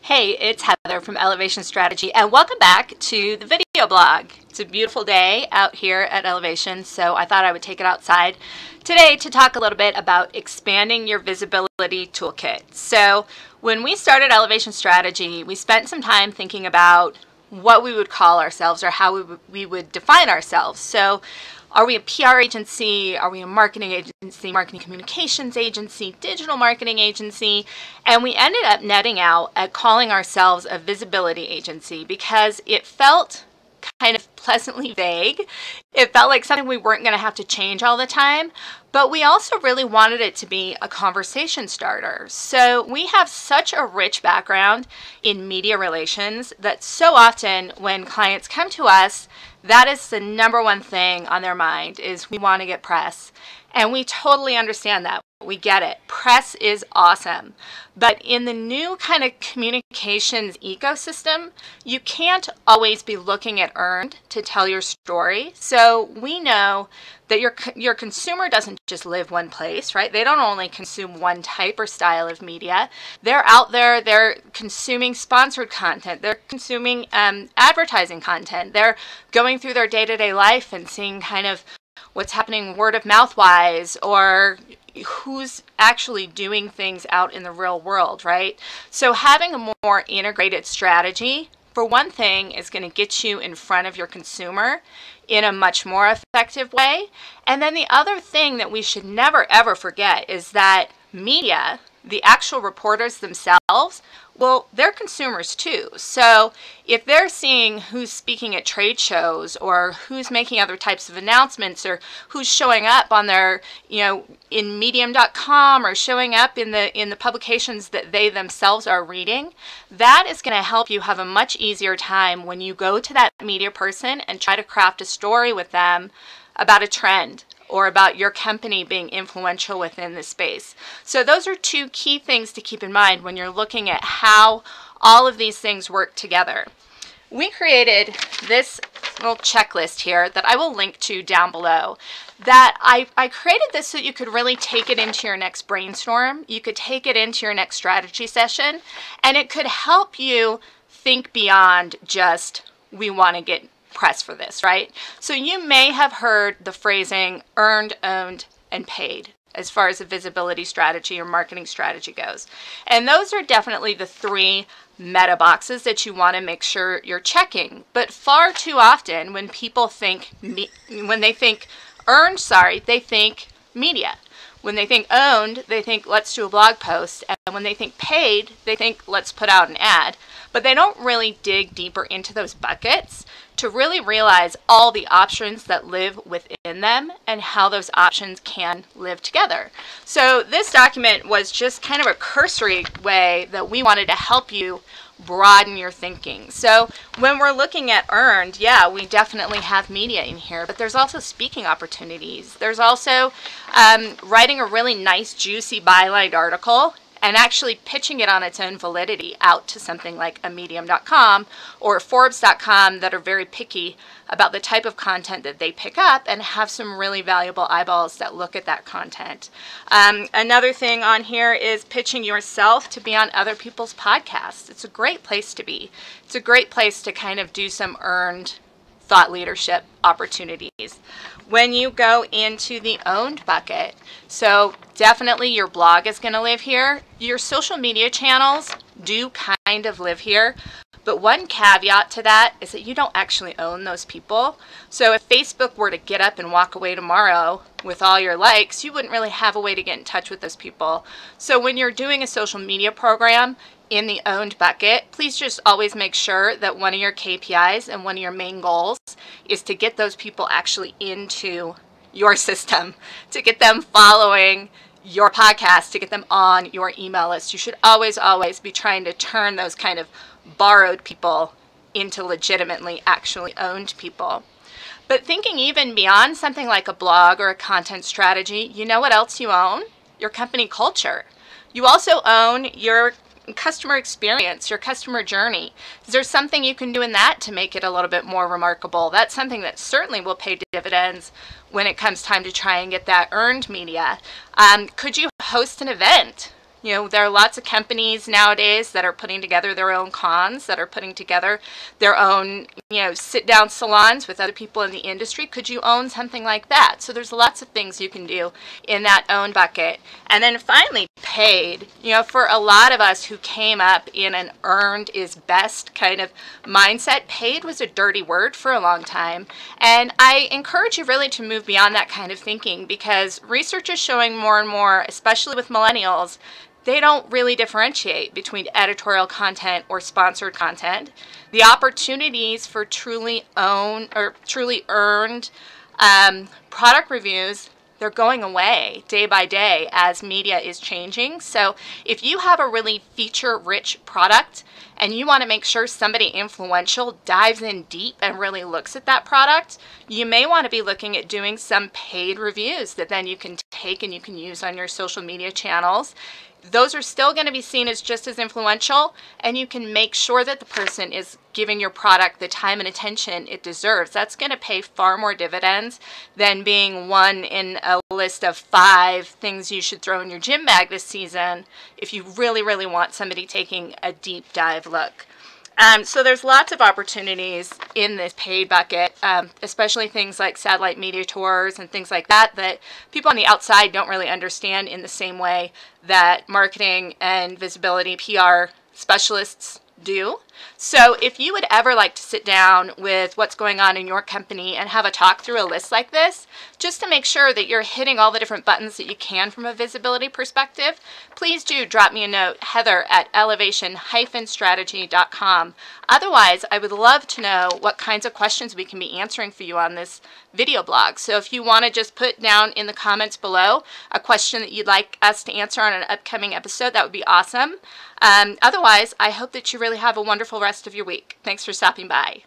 Hey, it's Heather from Elevation Strategy, and welcome back to the video blog. It's a beautiful day out here at Elevation, so I thought I would take it outside today to talk a little bit about expanding your visibility toolkit. So when we started Elevation Strategy, we spent some time thinking about what we would call ourselves or how we would define ourselves. So are we a PR agency? Are we a marketing agency, marketing communications agency, digital marketing agency? And we ended up netting out at calling ourselves a visibility agency because it felt kind of pleasantly vague. It felt like something we weren't going to have to change all the time, but we also really wanted it to be a conversation starter. So we have such a rich background in media relations that so often when clients come to us, that is the number one thing on their mind is we want to get press. And we totally understand that. We get it. Press is awesome. But in the new kind of communications ecosystem, you can't always be looking at earned to tell your story. So we know that your consumer doesn't just live one place, right? They don't only consume one type or style of media. They're out there, they're consuming sponsored content, they're consuming advertising content, they're going through their day-to-day life and seeing kind of what's happening word of mouth wise or who's actually doing things out in the real world, right? So having a more integrated strategy, for one thing, is going to get you in front of your consumer in a much more effective way. And then the other thing that we should never ever forget is that media, the actual reporters themselves, well, they're consumers too. So if they're seeing who's speaking at trade shows or who's making other types of announcements or who's showing up on their, in medium.com or showing up in the publications that they themselves are reading, that is going to help you have a much easier time when you go to that media person and try to craft a story with them about a trend or about your company being influential within the space. So those are two key things to keep in mind when you're looking at how all of these things work together. We created this little checklist here that I will link to down below. That I created this so you could really take it into your next brainstorm. You could take it into your next strategy session, and it could help you think beyond just, we want to get press for this, right? So you may have heard the phrasing earned, owned, and paid as far as a visibility strategy or marketing strategy goes. And those are definitely the three meta boxes that you want to make sure you're checking. But far too often when people think, when they think earned, they think media. When they think owned, they think let's do a blog post. And when they think paid, they think let's put out an ad. But they don't really dig deeper into those buckets to really realize all the options that live within them and how those options can live together. So this document was just kind of a cursory way that we wanted to help you broaden your thinking. So when we're looking at earned, yeah, we definitely have media in here, but there's also speaking opportunities. There's also writing a really nice, juicy byline article and actually pitching it on its own validity out to something like a medium.com or Forbes.com that are very picky about the type of content that they pick up and have some really valuable eyeballs that look at that content. Another thing on here is pitching yourself to be on other people's podcasts. It's a great place to be. It's a great place to kind of do some earned thought leadership opportunities. When you go into the owned bucket, so definitely your blog is going to live here. Your social media channels do kind of live here, but one caveat to that is that you don't actually own those people. So if Facebook were to get up and walk away tomorrow with all your likes, you wouldn't really have a way to get in touch with those people. So when you're doing a social media program in the owned bucket, please just always make sure that one of your KPIs and one of your main goals is to get those people actually into your system, to get them following your podcast, to get them on your email list. You should always, always be trying to turn those kind of borrowed people into legitimately actually owned people. But thinking even beyond something like a blog or a content strategy, you know what else you own? Your company culture. You also own your customer experience, your customer journey. Is there something you can do in that to make it a little bit more remarkable? That's something that certainly will pay dividends when it comes time to try and get that earned media. Could you host an event? You know, there are lots of companies nowadays that are putting together their own cons, that are putting together their own, you know, sit-down salons with other people in the industry. Could you own something like that? So there's lots of things you can do in that own bucket. And then finally, paid. You know, for a lot of us who came up in an earned is best kind of mindset, paid was a dirty word for a long time. And I encourage you really to move beyond that kind of thinking, because research is showing more and more, especially with millennials, they don't really differentiate between editorial content or sponsored content. The opportunities for truly owned or truly earned product reviews, they're going away day by day as media is changing. So if you have a really feature-rich product and you want to make sure somebody influential dives in deep and really looks at that product, you may want to be looking at doing some paid reviews that then you can take and you can use on your social media channels. Those are still going to be seen as just as influential, and you can make sure that the person is giving your product the time and attention it deserves. That's going to pay far more dividends than being one in a list of 5 things you should throw in your gym bag this season if you really, really want somebody taking a deep dive look. So there's lots of opportunities in this paid bucket, especially things like satellite media tours and things like that, that people on the outside don't really understand in the same way that marketing and visibility PR specialists do. So if you would ever like to sit down with what's going on in your company and have a talk through a list like this, just to make sure that you're hitting all the different buttons that you can from a visibility perspective, please do drop me a note, heather@elevation-strategy.com. Otherwise, I would love to know what kinds of questions we can be answering for you on this video blog. So if you want to just put down in the comments below a question that you'd like us to answer on an upcoming episode, that would be awesome. Otherwise, I hope that you really have a wonderful rest of your week. Thanks for stopping by.